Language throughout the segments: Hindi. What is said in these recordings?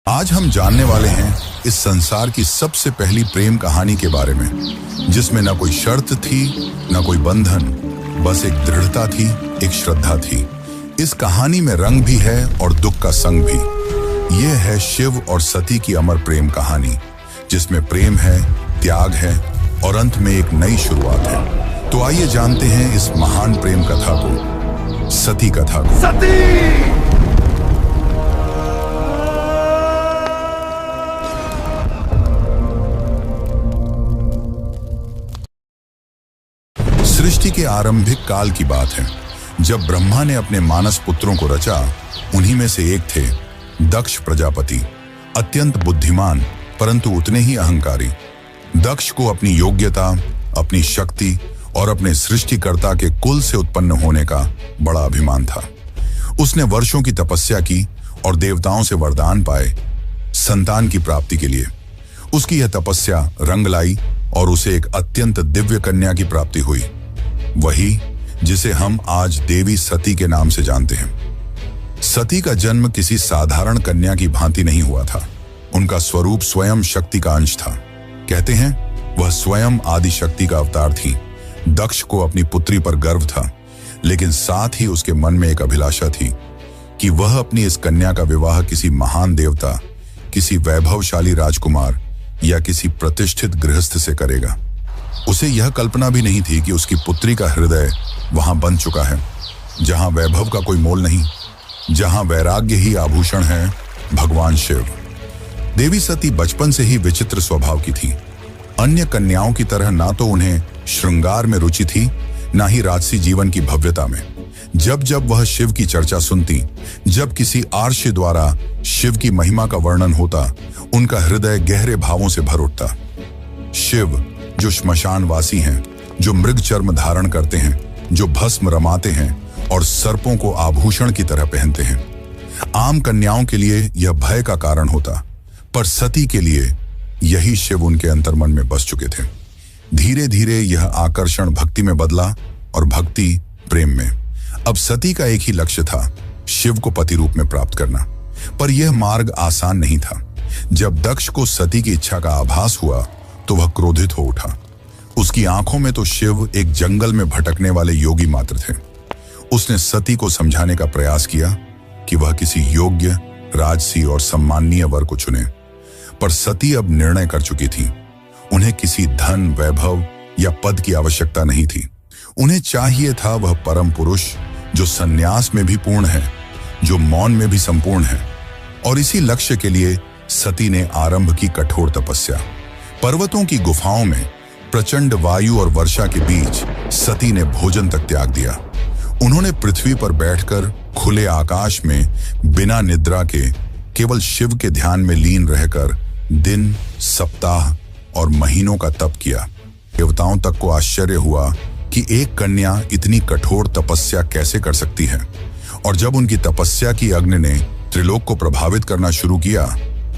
आज हम जानने वाले हैं इस संसार की सबसे पहली प्रेम कहानी के बारे में, जिसमें न कोई शर्त थी, न कोई बंधन, बस एक दृढ़ता थी, एक श्रद्धा थी। इस कहानी में रंग भी है और दुख का संग भी। यह है शिव और सती की अमर प्रेम कहानी, जिसमें प्रेम है, त्याग है और अंत में एक नई शुरुआत है। तो आइए जानते हैं इस महान प्रेम कथा को, सती कथा को। सती! सृष्टि के आरंभिक काल की बात है, जब ब्रह्मा ने अपने मानस पुत्रों को रचा। उन्हीं में से एक थे दक्ष प्रजापति, अत्यंत बुद्धिमान परंतु उतने ही अहंकारी। दक्ष को अपनी योग्यता, अपनी शक्ति और अपने सृष्टिकर्ता के कुल से उत्पन्न होने का बड़ा अभिमान था। उसने वर्षों की तपस्या की और देवताओं से वरदान पाए संतान की प्राप्ति के लिए। उसकी यह तपस्या रंग लाई और उसे एक अत्यंत दिव्य कन्या की प्राप्ति हुई, वही जिसे हम आज देवी सती के नाम से जानते हैं। सती का जन्म किसी साधारण कन्या की भांति नहीं हुआ था। उनका स्वरूप स्वयं शक्ति का अंश था। कहते हैं वह स्वयं आदि शक्ति का अवतार थी। दक्ष को अपनी पुत्री पर गर्व था, लेकिन साथ ही उसके मन में एक अभिलाषा थी कि वह अपनी इस कन्या का विवाह किसी महान देवता, किसी वैभवशाली राजकुमार या किसी प्रतिष्ठित गृहस्थ से करेगा। उसे यह कल्पना भी नहीं थी कि उसकी पुत्री का हृदय वहां बन चुका है, जहां वैभव का कोई मोल नहीं, जहां वैराग्य ही आभूषण है, भगवान शिव। देवी सती बचपन से ही विचित्र स्वभाव की थी। अन्य कन्याओं की तरह ना तो उन्हें श्रृंगार में रुचि थी, ना ही राजसी जीवन की भव्यता में। जब जब वह शिव की चर्चा सुनती, जब किसी आर्ष्य द्वारा शिव की महिमा का वर्णन होता, उनका हृदय गहरे भावों से भर उठता। शिव जो श्मशानवासी हैं, जो मृग चर्म धारण करते हैं, जो भस्म रमाते हैं और सर्पों को आभूषण की तरह पहनते हैं। आम कन्याओं के लिए यह भय का कारण होता, पर सती के लिए यही शिव उनके अंतर्मन में बस चुके थे। धीरे धीरे यह आकर्षण भक्ति में बदला और भक्ति प्रेम में। अब सती का एक ही लक्ष्य था, शिव को पति रूप में प्राप्त करना। पर यह मार्ग आसान नहीं था। जब दक्ष को सती की इच्छा का आभास हुआ तो वह क्रोधित हो उठा। उसकी आंखों में तो शिव एक जंगल में भटकने वाले योगी मात्र थे। उसने सती को समझाने का प्रयास किया कि वह किसी योग्य, राजसी और सम्माननीय वर को चुने, पर सती अब निर्णय कर चुकी थी। उन्हें किसी धन, वैभव या पद की आवश्यकता नहीं थी। उन्हें चाहिए था वह परम पुरुष जो संन्यास में भी पूर्ण है, जो मौन में भी संपूर्ण है। और इसी लक्ष्य के लिए सती ने आरंभ की कठोर तपस्या। पर्वतों की गुफाओं में प्रचंड वायु और वर्षा के बीच सती ने भोजन तक त्याग दिया। उन्होंने पृथ्वी पर बैठकर खुले आकाश में बिना निद्रा के केवल शिव के ध्यान में लीन रहकर दिन, सप्ताह और महीनों का तप किया। देवताओं तक को आश्चर्य हुआ कि एक कन्या इतनी कठोर तपस्या कैसे कर सकती है। और जब उनकी तपस्या की अग्नि ने त्रिलोक को प्रभावित करना शुरू किया,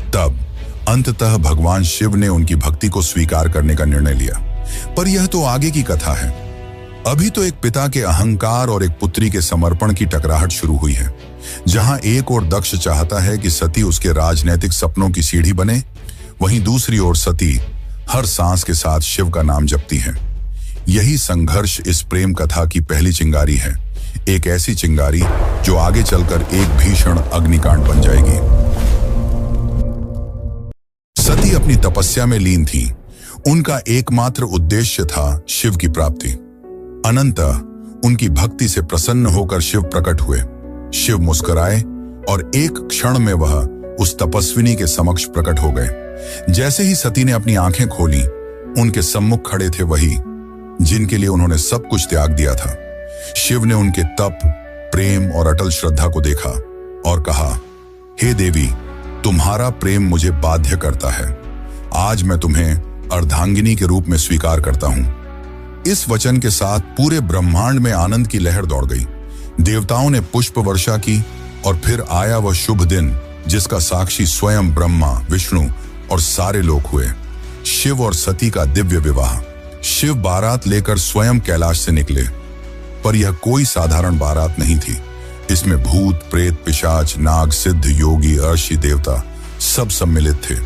तब अंततः भगवान शिव ने उनकी भक्ति को स्वीकार करने का निर्णय लिया। पर यह तो आगे की कथा है। अभी तो एक पिता के अहंकार और एक पुत्री के समर्पण की टकराहट शुरू हुई है। जहां एक ओर दक्ष चाहता है कि सती उसके राजनैतिक सपनों की सीढ़ी बने, वहीं दूसरी ओर सती हर सांस के साथ शिव का नाम जपती है। यही संघर्ष इस प्रेम कथा की पहली चिंगारी है, एक ऐसी चिंगारी जो आगे चलकर एक भीषण अग्निकांड बन जाएगी। सती अपनी तपस्या में लीन थी। उनका एकमात्र उद्देश्य था शिव की प्राप्ति। अनंतः उनकी भक्ति से प्रसन्न होकर शिव प्रकट हुए। शिव मुस्कुराए और एक क्षण में वह उस तपस्विनी के समक्ष प्रकट हो गए। जैसे ही सती ने अपनी आंखें खोली, उनके सम्मुख खड़े थे वही जिनके लिए उन्होंने सब कुछ त्याग दिया था। शिव ने उनके तप, प्रेम और अटल श्रद्धा को देखा और कहा, हे देवी, तुम्हारा प्रेम मुझे बाध्य करता है। आज मैं तुम्हें अर्धांगिनी के रूप में स्वीकार करता हूं। इस वचन के साथ पूरे ब्रह्मांड में आनंद की लहर दौड़ गई। देवताओं ने पुष्प वर्षा की और फिर आया वह शुभ दिन जिसका साक्षी स्वयं ब्रह्मा, विष्णु और सारे लोक हुए। शिव और सती का दिव्य विवाह। शिव बारात लेकर स्वयं कैलाश से निकले, पर यह कोई साधारण बारात नहीं थी। इसमें भूत, प्रेत, पिशाच, नाग, सिद्ध, योगी, अर्षि, देवता सब सम्मिलित थे।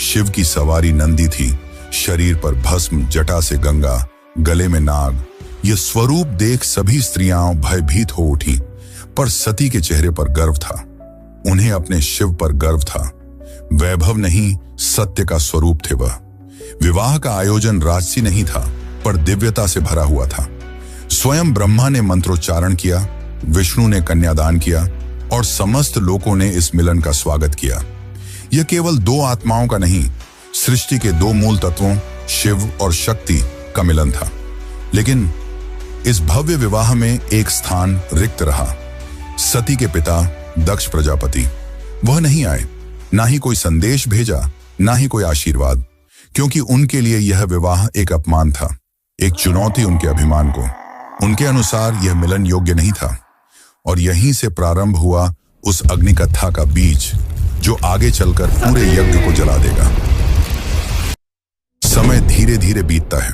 शिव की सवारी नंदी थी, शरीर पर भस्म, जटा से गंगा, गले में नाग। यह स्वरूप देख सभी स्त्रियां भयभीत हो उठी, पर सती के चेहरे पर गर्व था। उन्हें अपने शिव पर गर्व था। वैभव नहीं, सत्य का स्वरूप थे वह। विवाह का आयोजन राजसी नहीं था, पर दिव्यता से भरा हुआ था। स्वयं ब्रह्मा ने मंत्रोच्चारण किया, विष्णु ने कन्यादान किया और समस्त लोगों ने इस मिलन का स्वागत किया। यह केवल दो आत्माओं का नहीं, सृष्टि के दो मूल तत्वों शिव और शक्ति का मिलन था। लेकिन इस भव्य विवाह में एक स्थान रिक्त रहा। सती के पिता दक्ष प्रजापति, वह नहीं आए, ना ही कोई संदेश भेजा, ना ही कोई आशीर्वाद, क्योंकि उनके लिए यह विवाह एक अपमान था, एक चुनौती उनके अभिमान को। उनके अनुसार यह मिलन योग्य नहीं था। और यहीं से प्रारंभ हुआ उस अग्निकथा का बीज, जो आगे चलकर पूरे यज्ञ को जला देगा। समय धीरे धीरे बीतता है।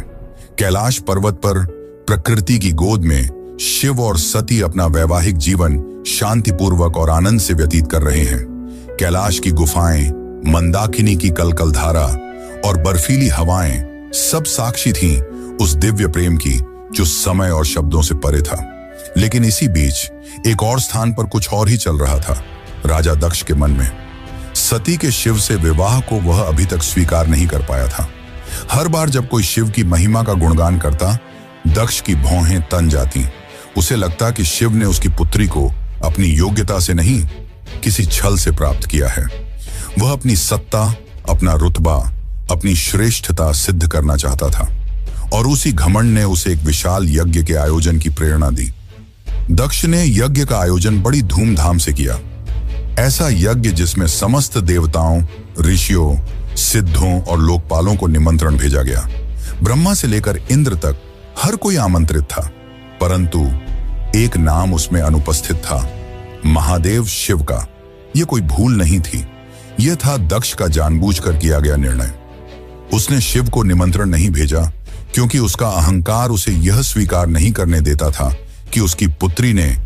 कैलाश पर्वत पर प्रकृति की गोद में शिव और सती अपना वैवाहिक जीवन शांतिपूर्वक और आनंद से व्यतीत कर रहे हैं। कैलाश की गुफाएं, मंदाकिनी की कलकल धारा और बर्फीली हवाएं सब साक्षी थीं उस दिव्य प्रेम की जो समय और शब्दों से परे था। लेकिन इसी बीच एक और स्थान पर कुछ और ही चल रहा था, राजा दक्ष के मन में। सती के शिव से विवाह को वह अभी तक स्वीकार नहीं कर पाया था। हर बार जब कोई शिव की महिमा का गुणगान करता, दक्ष की भौहें तन जाती। उसे लगता कि शिव ने उसकी पुत्री को अपनी योग्यता से नहीं, किसी छल से प्राप्त किया है। वह अपनी सत्ता, अपना रुतबा, अपनी श्रेष्ठता सिद्ध करना चाहता था और उसी घमंड ने उसे एक विशाल यज्ञ के आयोजन की प्रेरणा दी। दक्ष ने यज्ञ का आयोजन बड़ी धूमधाम से किया। ऐसा यज्ञ जिसमें समस्त देवताओं, ऋषियों, सिद्धों और लोकपालों को निमंत्रण भेजा गया। ब्रह्मा से लेकर इंद्र तक हर कोई आमंत्रित था, परंतु एक नाम उसमें अनुपस्थित था, महादेव शिव का। यह कोई भूल नहीं थी, यह था दक्ष का जानबूझकर किया गया निर्णय। उसने शिव को निमंत्रण नहीं भेजा क्योंकि उसका अहंकार उसे यह स्वीकार नहीं करने देता था कि उसकी पुत्री ने